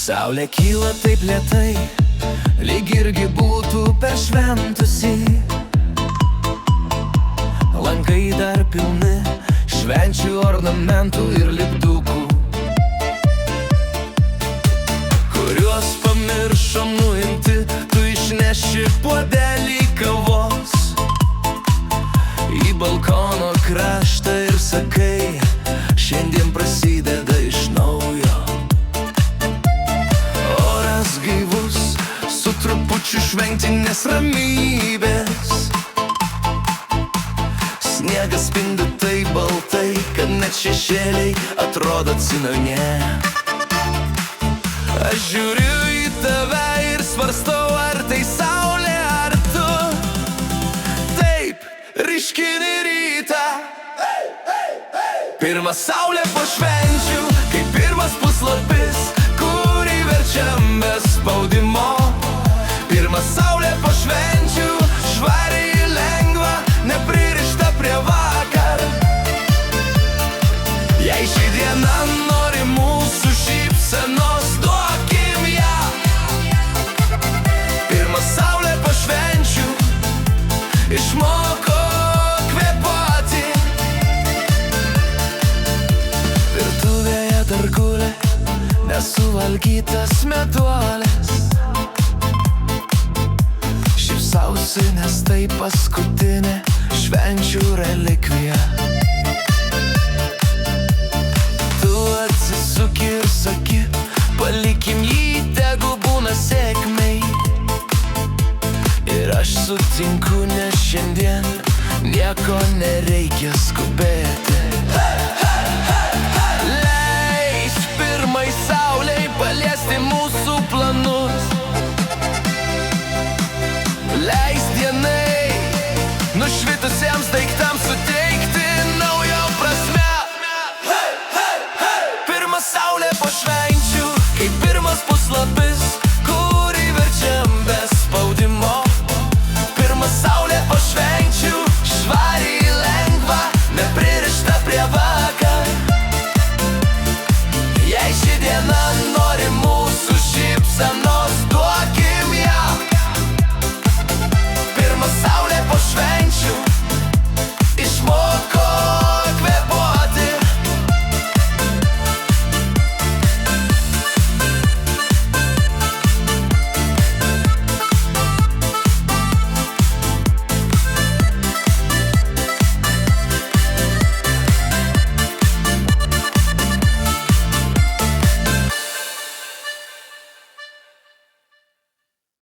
Saulė kyla taip lėtai, lyg irgi būtų peršventusi. Lankai dar pilni švenčių ornamentų ir lipdukų, kuriuos pamiršom nuimti. Tu išneši puodelį kavos į balkono kraštą ir sakai, šiandien prasideda iš naujo. Oras gaivus, su trupučiu šventinės ramybės. Sniegas spindi taip baltai, kad net šešėliai atrodo atsinauja. Aš žiūriu į tave ir svarstau, ar tai saulė, ar tu. Taip, ryškini rytą. Pirma saulė po švenčių, kaip pirmas puslapis, kurį verčiam be spaudimo. Pirma saulė po švenčių, švariai lengva, nepririšta prie vakar. Jei ši diena nori mūsų šypsenos, duokim ją. Pirma saulė po švenčių išmoko kvėpuoti. Virtuvėje dar guli nesuvalgytas meduolis. Šypsausi, nes tai paskutinė švenčių relikvija. Tu atsisuki ir saki, palikim jį, tegu būna sėkmei. Ir aš sutinku, nes šiandien nieko nereikia skubėti.